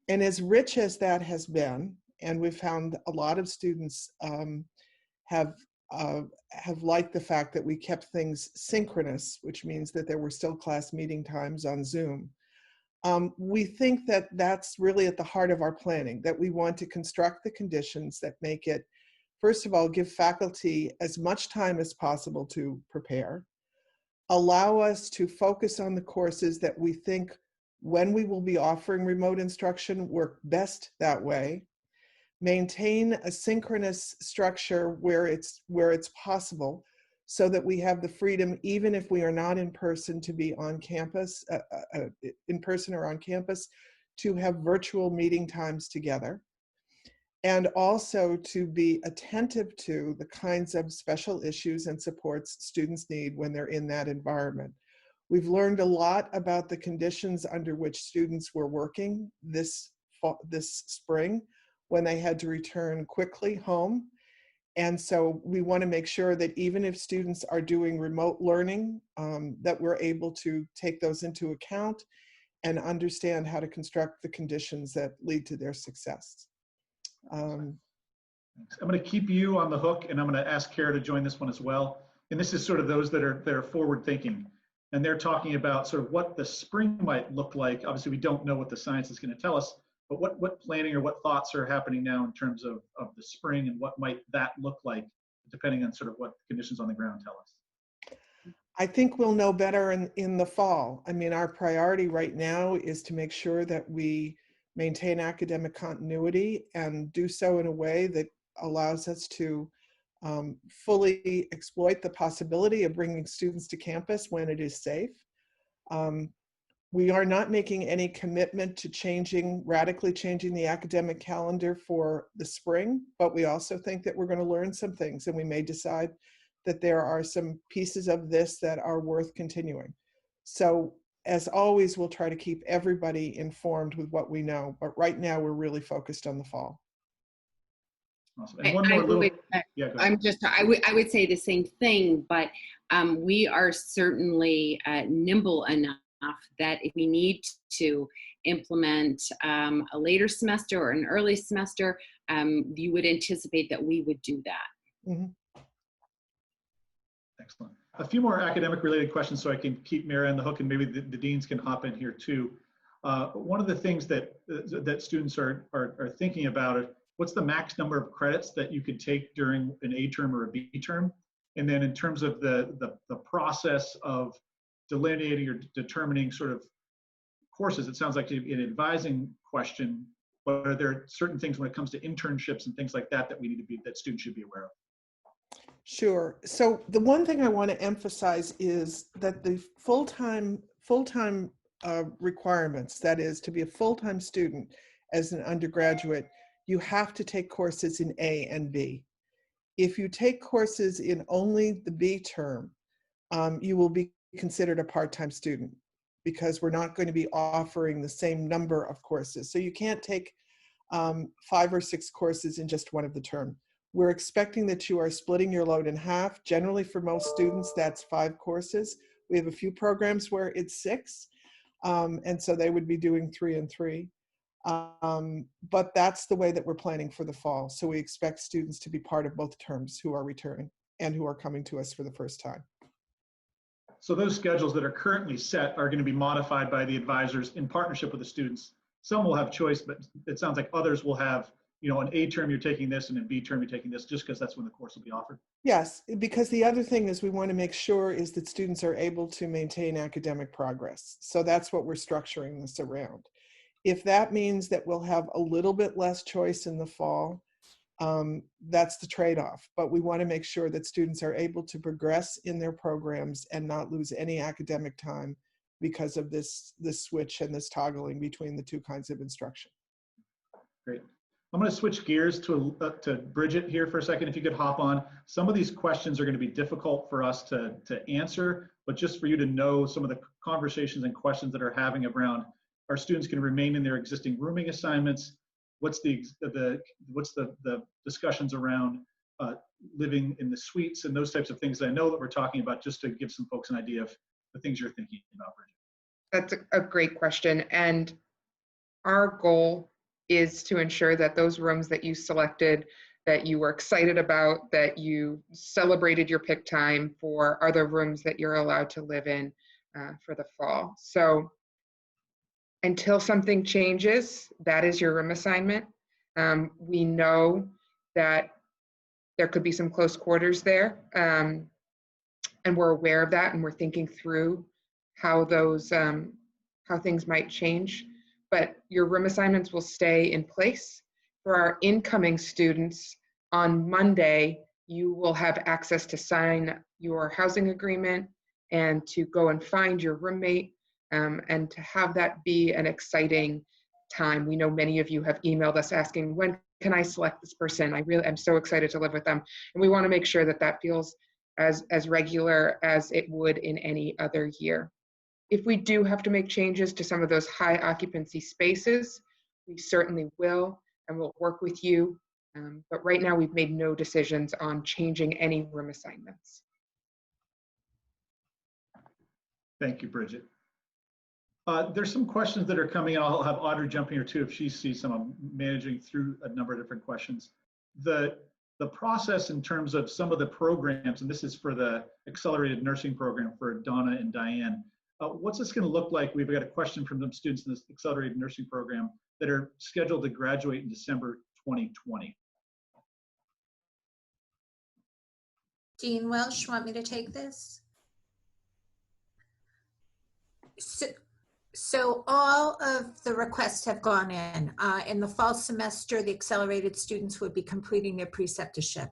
And as rich as that has been, and we've found a lot of students have liked the fact that we kept things synchronous, which means that there were still class meeting times on Zoom. We think that that's really at the heart of our planning, that we want to construct the conditions that make it, first of all, give faculty as much time as possible to prepare, allow us to focus on the courses that we think when we will be offering remote instruction work best that way, maintain a synchronous structure where it's possible so that we have the freedom, even if we are not in person, to be on campus, in person or on campus, to have virtual meeting times together. And also to be attentive to the kinds of special issues and supports students need when they're in that environment. We've learned a lot about the conditions under which students were working this spring when they had to return quickly home. And so we want to make sure that even if students are doing remote learning, that we're able to take those into account and understand how to construct the conditions that lead to their success. I'm going to keep you on the hook, and I'm going to ask Kara to join this one as well. And this is sort of those that are forward thinking, and they're talking about sort of what the spring might look like. Obviously, we don't know what the science is going to tell us, but what planning or what thoughts are happening now in terms of the spring, and what might that look like depending on sort of what conditions on the ground tell us? I think we'll know better in the fall. I mean, our priority right now is to make sure that we maintain academic continuity and do so in a way that allows us to fully exploit the possibility of bringing students to campus when it is safe. We are not making any commitment to radically changing the academic calendar for the spring, but we also think that we're going to learn some things, and we may decide that there are some pieces of this that are worth continuing. So as always, we'll try to keep everybody informed with what we know, but right now we're really focused on the fall. Awesome. And one more little, yeah, go ahead. I would say the same thing, but we are certainly nimble enough that if we need to implement a later semester or an early semester, you would anticipate that we would do that. Mm-hmm. Excellent. A few more academic related questions so I can keep Mara on the hook, and maybe the deans can hop in here too. One of the things that students are thinking about is what's the max number of credits that you could take during an A term or a B term? And then in terms of the process of delineating or determining sort of courses, it sounds like an advising question, but are there certain things when it comes to internships and things like that that that students should be aware of? Sure. So the one thing I want to emphasize is that the full-time requirements, that is to be a full-time student as an undergraduate, you have to take courses in A and B. If you take courses in only the B term, you will be considered a part-time student because we're not going to be offering the same number of courses. So you can't take 5 or 6 courses in just one of the term. We're expecting that you are splitting your load in half. Generally, for most students, that's 5 courses. We have a few programs where it's 6, and so they would be doing 3 and 3. But that's the way that we're planning for the fall. So we expect students to be part of both terms who are returning and who are coming to us for the first time. So those schedules that are currently set are going to be modified by the advisors in partnership with the students. Some will have choice, but it sounds like others will have, you know, an A term you're taking this and in B term you're taking this, just because that's when the course will be offered. Yes, because the other thing is we want to make sure is that students are able to maintain academic progress. So that's what we're structuring this around. If that means that we'll have a little bit less choice in the fall, that's the trade-off. But we want to make sure that students are able to progress in their programs and not lose any academic time because of this switch and this toggling between the 2 kinds of instruction. Great. I'm going to switch gears to Bridget here for a second. If you could hop on. Some of these questions are going to be difficult for us to answer, but just for you to know some of the conversations and questions that are having around, our students can remain in their existing rooming assignments. What's the discussions around living in the suites and those types of things that I know that we're talking about, just to give some folks an idea of the things you're thinking about, Bridget. That's a great question. And our goal is to ensure that those rooms that you selected, that you were excited about, that you celebrated your pick time for, are the rooms that you're allowed to live in for the fall. So until something changes, that is your room assignment. We know that there could be some close quarters there, and we're aware of that, and we're thinking through how those how things might change. But your room assignments will stay in place. For our incoming students, on Monday, you will have access to sign your housing agreement and to go and find your roommate, and to have that be an exciting time. We know many of you have emailed us asking, when can I select this person? I really am so excited to live with them. And we want to make sure that that feels as regular as it would in any other year. If we do have to make changes to some of those high occupancy spaces, we certainly will, and we'll work with you. But right now we've made no decisions on changing any room assignments. Thank you, Bridget. There's some questions that are coming in. I'll have Audrey jump in here too if she sees some. I'm managing through a number of different questions. The process in terms of some of the programs, and this is for the accelerated nursing program for Donna and Diane. What's this going to look like? We've got a question from some students in this accelerated nursing program that are scheduled to graduate in December 2020. Dean Welsh, want me to take this? So all of the requests have gone in. In the fall semester, the accelerated students would be completing their preceptorship.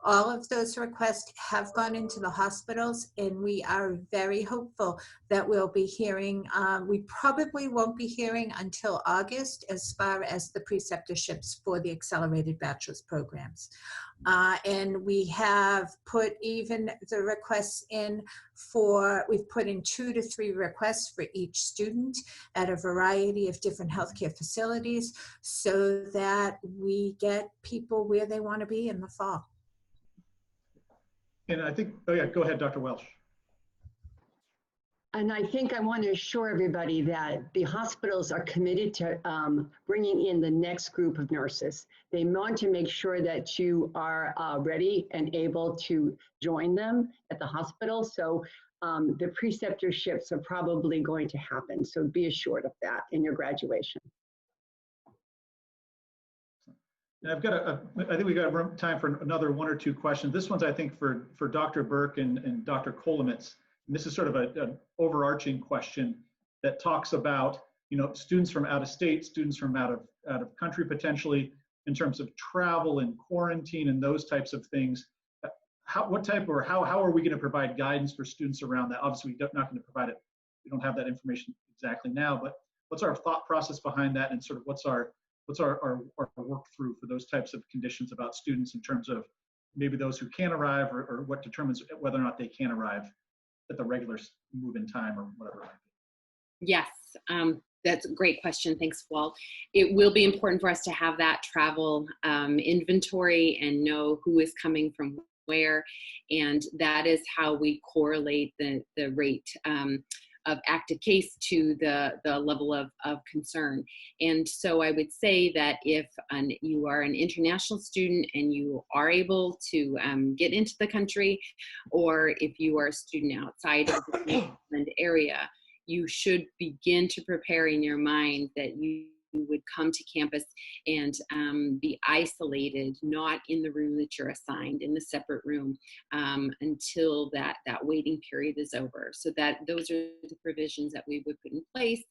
All of those requests have gone into the hospitals, and we are very hopeful that we'll be hearing. We probably won't be hearing until August as far as the preceptorships for the accelerated bachelor's programs. And we have put even the requests in for, we've put in 2 to 3 requests for each student at a variety of different healthcare facilities so that we get people where they want to be in the fall. And I think, oh yeah, go ahead, Dr. Welsh. And I think I want to assure everybody that the hospitals are committed to bringing in the next group of nurses. They want to make sure that you are ready and able to join them at the hospital. So the preceptorships are probably going to happen. So be assured of that in your graduation. And I've got I think we got time for another one or two questions. This one's, I think, for Dr. Burke and Dr. Kolometz. And this is sort of an overarching question that talks about, you know, students from out of state, students from out of country potentially, in terms of travel and quarantine and those types of things. How are we going to provide guidance for students around that? Obviously, we're not going to provide it. We don't have that information exactly now, but what's our thought process behind that, and sort of what's our work through for those types of conditions about students in terms of maybe those who can arrive, or what determines whether or not they can arrive at the regular move-in time or whatever. Yes, that's a great question. Thanks, Walt. It will be important for us to have that travel inventory and know who is coming from where, and that is how we correlate the rate of active case to the level of concern. And so I would say that if you are an international student and you are able to get into the country, or if you are a student outside of the Cleveland area, you should begin to prepare in your mind that you would come to campus and be isolated, not in the room that you're assigned, in the separate room, until that waiting period is over. So that those are the provisions that we would put in place,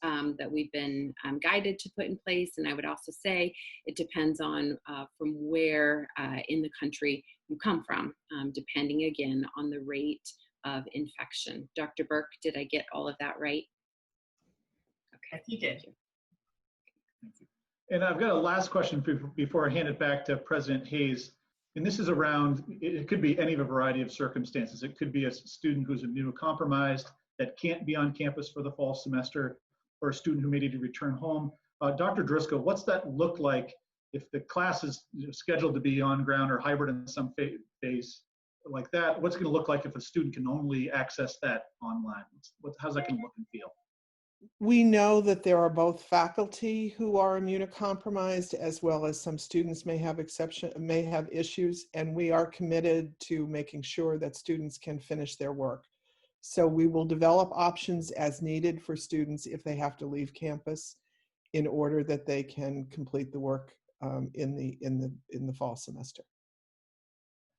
that we've been guided to put in place. And I would also say it depends on from where in the country you come from, depending again on the rate of infection. Dr. Burke, did I get all of that right? Okay. You did. And I've got a last question before I hand it back to President Hayes. And this is around, it could be any of a variety of circumstances. It could be a student who's immunocompromised that can't be on campus for the fall semester, or a student who may need to return home. Dr. Driscoll, what's that look like if the class is scheduled to be on ground or hybrid in some phase like that? What's it going to look like if a student can only access that online? How's that going to look and feel? We know that there are both faculty who are immunocompromised, as well as some students may have issues, and we are committed to making sure that students can finish their work. So we will develop options as needed for students if they have to leave campus, in order that they can complete the work in the fall semester.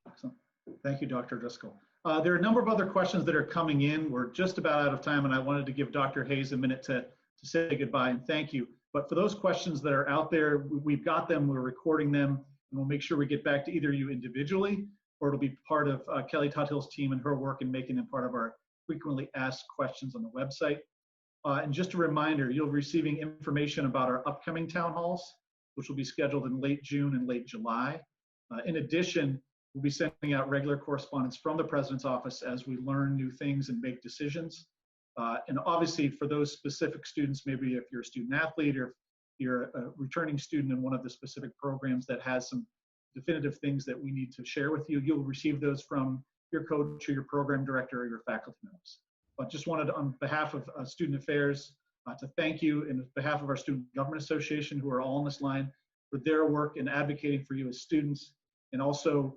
Excellent. Thank you, Dr. Driscoll. There are a number of other questions that are coming in. We're just about out of time, and I wanted to give Dr. Hayes a minute to say goodbye and thank you. But for those questions that are out there, we've got them, we're recording them, and we'll make sure we get back to either you individually, or it'll be part of Kelly Tuthill's team and her work in making them part of our frequently asked questions on the website. And just a reminder, you'll be receiving information about our upcoming town halls, which will be scheduled in late June and late July. In addition, we'll be sending out regular correspondence from the President's office as we learn new things and make decisions. And obviously for those specific students, maybe if you're a student athlete or if you're a returning student in one of the specific programs that has some definitive things that we need to share with you, you'll receive those from your coach or your program director or your faculty members. But just wanted to, on behalf of Student Affairs, to thank you, and on behalf of our Student Government Association, who are all on this line, for their work in advocating for you as students, and also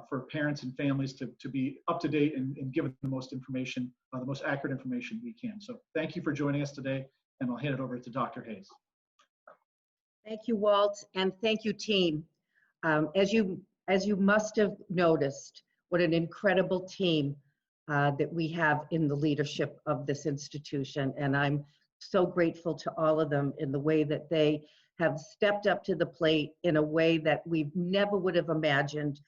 for parents and families to be up to date and given the most information, the most accurate information we can. So thank you for joining us today, and I'll hand it over to Dr. Hayes. Thank you, Walt, and thank you, team. As you must have noticed, what an incredible team that we have in the leadership of this institution, and I'm so grateful to all of them in the way that they have stepped up to the plate in a way that we never would have imagined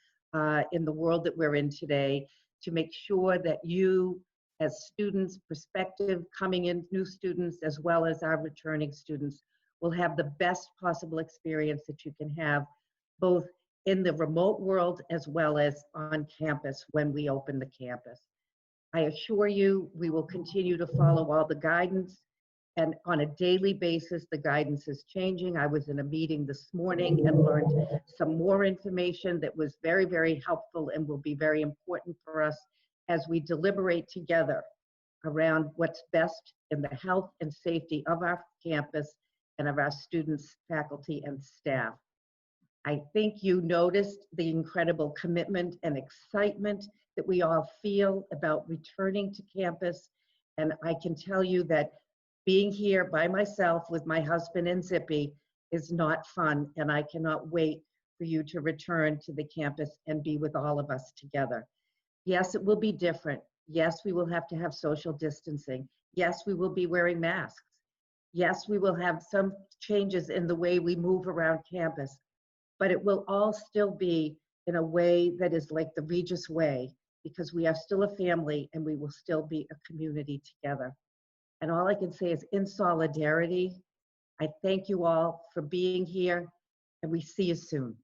in the world that we're in today, to make sure that you as students, prospective, coming in new students, as well as our returning students, will have the best possible experience that you can have, both in the remote world as well as on campus when we open the campus. I assure you, we will continue to follow all the guidance, and on a daily basis, the guidance is changing. I was in a meeting this morning and learned some more information that was very, very helpful and will be very important for us as we deliberate together around what's best in the health and safety of our campus and of our students, faculty, and staff. I think you noticed the incredible commitment and excitement that we all feel about returning to campus. And I can tell you that being here by myself with my husband and Zippy is not fun, and I cannot wait for you to return to the campus and be with all of us together. Yes, it will be different. Yes, we will have to have social distancing. Yes, we will be wearing masks. Yes, we will have some changes in the way we move around campus, but it will all still be in a way that is like the Regis way, because we are still a family and we will still be a community together. And all I can say is, in solidarity, I thank you all for being here, and we see you soon.